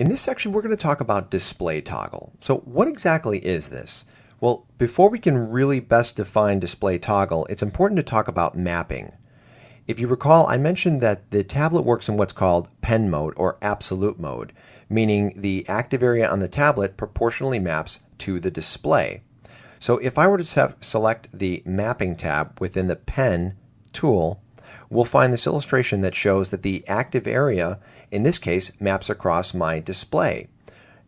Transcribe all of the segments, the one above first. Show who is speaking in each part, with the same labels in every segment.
Speaker 1: In this section, we're going to talk about display toggle. So what exactly is this? Well, before we can really best define display toggle, it's important to talk about mapping. If you recall, I mentioned that the tablet works in what's called pen mode or absolute mode, meaning the active area on the tablet proportionally maps to the display. So if I were to select the mapping tab within the pen tool, we'll find this illustration that shows that the active area, in this case, maps across my display.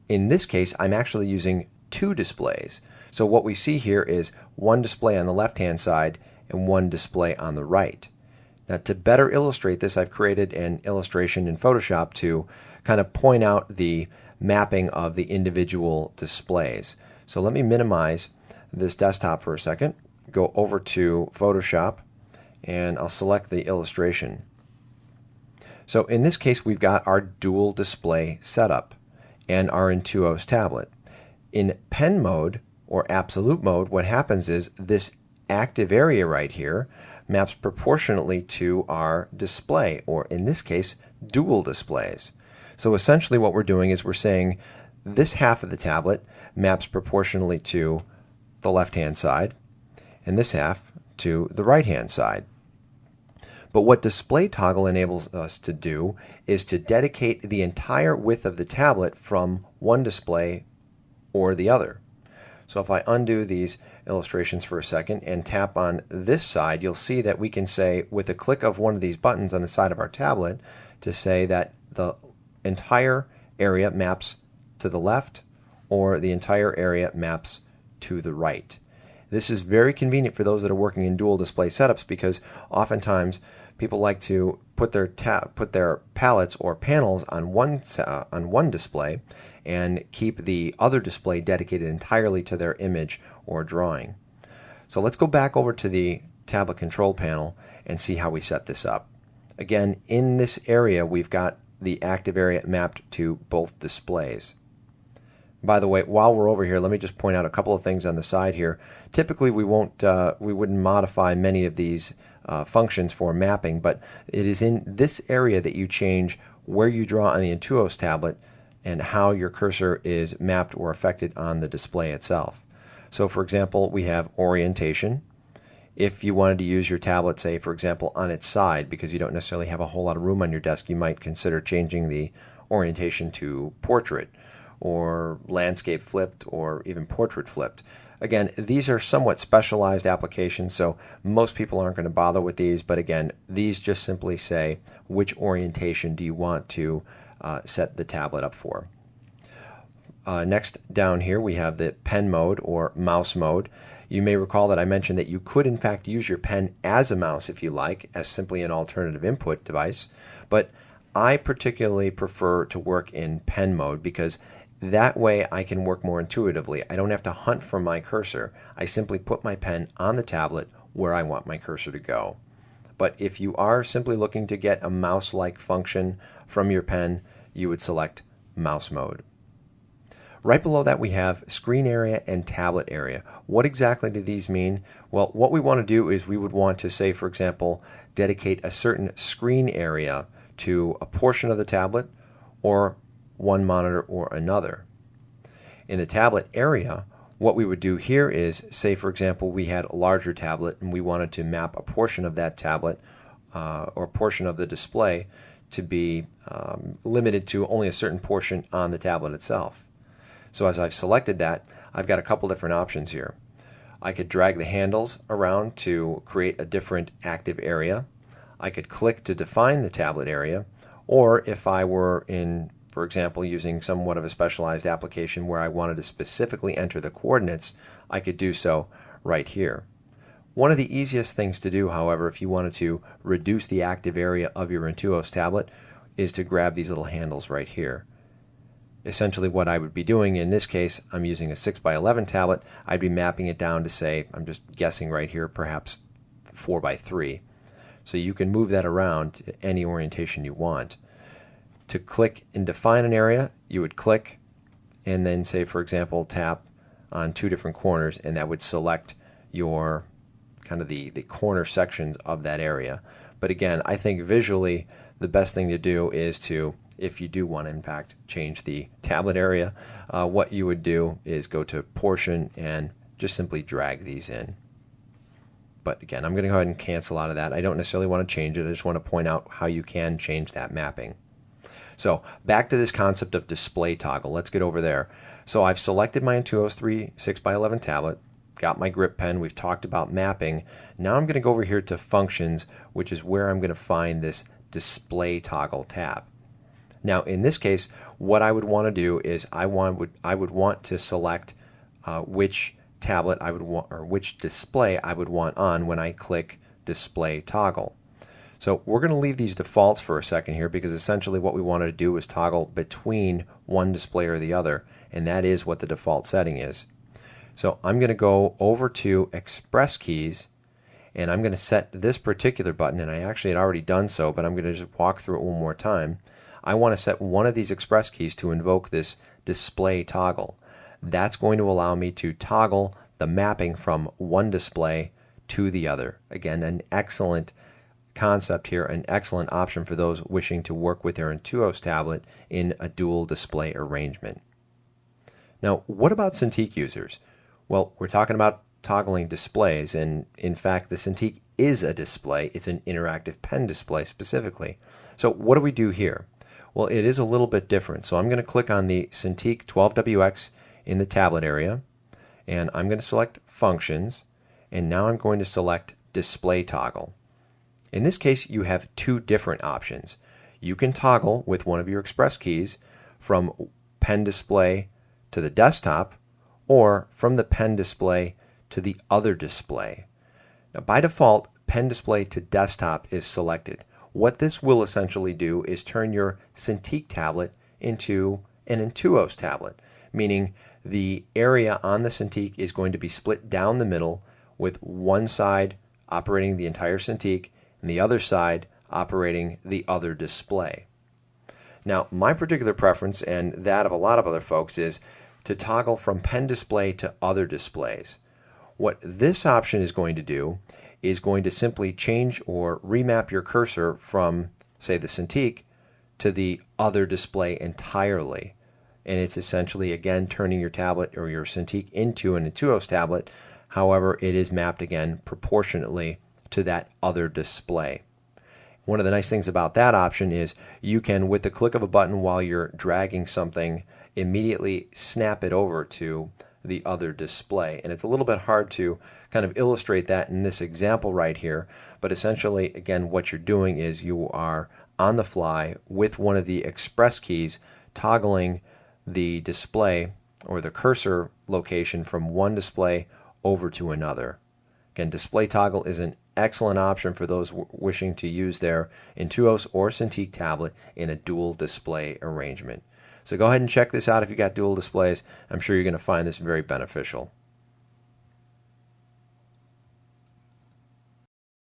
Speaker 1: In this case, I'm actually using two displays. So what we see here is one display on the left-hand side and one display on the right. Now, to better illustrate this, I've created an illustration in Photoshop to kind of point out the mapping of the individual displays. So let me minimize this desktop for a second, go over to Photoshop, and I'll select the illustration. So in this case, we've got our dual display setup and our Intuos tablet. In pen mode or absolute mode, what happens is this active area right here maps proportionately to our display, or in this case, dual displays. So essentially what we're doing is we're saying this half of the tablet maps proportionally to the left-hand side and this half to the right-hand side. But what display toggle enables us to do is to dedicate the entire width of the tablet from one display or the other. So if I undo these illustrations for a second and tap on this side, you'll see that we can say with a click of one of these buttons on the side of our tablet to say that the entire area maps to the left or the entire area maps to the right. This is very convenient for those that are working in dual display setups because oftentimes people like to put their palettes or panels on one display and keep the other display dedicated entirely to their image or drawing. So let's go back over to the tablet control panel and see how we set this up. Again, in this area we've got the active area mapped to both displays. By the way, while we're over here, let me just point out a couple of things on the side here. Typically, we wouldn't modify many of these functions for mapping, but it is in this area that you change where you draw on the Intuos tablet and how your cursor is mapped or affected on the display itself. So, for example, we have orientation. If you wanted to use your tablet, say, for example, on its side, because you don't necessarily have a whole lot of room on your desk, you might consider changing the orientation to portrait, or landscape flipped, or even portrait flipped. Again, these are somewhat specialized applications, so most people aren't going to bother with these, but again, these just simply say which orientation do you want to set the tablet up for. Next down here we have the pen mode or mouse mode. You may recall that I mentioned that you could in fact use your pen as a mouse if you like, as simply an alternative input device, but I particularly prefer to work in pen mode because that way I can work more intuitively. I don't have to hunt for my cursor. I simply put my pen on the tablet where I want my cursor to go. But if you are simply looking to get a mouse-like function from your pen, you would select mouse mode. Right below that we have screen area and tablet area. What exactly do these mean? Well, what we want to do is we would want to say, for example, dedicate a certain screen area to a portion of the tablet or one monitor or another. In the tablet area, what we would do here is, say for example, we had a larger tablet and we wanted to map a portion of that tablet or portion of the display to be limited to only a certain portion on the tablet itself. So as I've selected that, I've got a couple different options here. I could drag the handles around to create a different active area. I could click to define the tablet area, or if I were in, for example, using somewhat of a specialized application where I wanted to specifically enter the coordinates, I could do so right here. One of the easiest things to do, however, if you wanted to reduce the active area of your Intuos tablet, is to grab these little handles right here. Essentially what I would be doing in this case, I'm using a 6x11 tablet, I'd be mapping it down to say, I'm just guessing right here, perhaps 4x3. So you can move that around to any orientation you want. To click and define an area, you would click and then say, for example, tap on two different corners, and that would select your kind of the corner sections of that area. But again, I think visually the best thing to do is to if you do want to, in fact, change the tablet area, what you would do is go to Portion and just simply drag these in. But again, I'm going to go ahead and cancel out of that. I don't necessarily want to change it. I just want to point out how you can change that mapping. So back to this concept of display toggle. Let's get over there. So I've selected my Intuos 3 6x11 tablet, got my grip pen. We've talked about mapping. Now I'm going to go over here to Functions, which is where I'm going to find this display toggle tab. Now in this case, what I would want to do is I would want to select which tablet I would want, or which display I would want on when I click display toggle. So we're going to leave these defaults for a second here, because essentially what we wanted to do was toggle between one display or the other, and that is what the default setting is. So I'm going to go over to Express Keys, and I'm going to set this particular button, and I actually had already done so, but I'm going to just walk through it one more time. I want to set one of these Express Keys to invoke this display toggle. That's going to allow me to toggle the mapping from one display to the other. Again, an excellent concept here, an excellent option for those wishing to work with their Intuos tablet in a dual display arrangement. Now, what about Cintiq users? Well, we're talking about toggling displays, and in fact, the Cintiq is a display. It's an interactive pen display specifically. So what do we do here? Well, it is a little bit different. So I'm going to click on the Cintiq 12WX in the tablet area, and I'm going to select Functions, and now I'm going to select Display Toggle. In this case, you have two different options. You can toggle with one of your Express keys from pen display to the desktop, or from the pen display to the other display. Now, by default, pen display to desktop is selected. What this will essentially do is turn your Cintiq tablet into an Intuos tablet, meaning the area on the Cintiq is going to be split down the middle, with one side operating the entire Cintiq and the other side operating the other display. Now, my particular preference, and that of a lot of other folks, is to toggle from pen display to other displays. What this option is going to do is going to simply change or remap your cursor from, say, the Cintiq to the other display entirely. And it's essentially, again, turning your tablet or your Cintiq into an Intuos tablet. However, it is mapped again proportionately to that other display. One of the nice things about that option is you can, with the click of a button while you're dragging something, immediately snap it over to the other display. And it's a little bit hard to kind of illustrate that in this example right here, but essentially, again, what you're doing is you are on the fly with one of the Express keys toggling the display or the cursor location from one display over to another. Again, display toggle is an excellent option for those wishing to use their Intuos or Cintiq tablet in a dual display arrangement. So go ahead and check this out if you got dual displays. I'm sure you're going to find this very beneficial.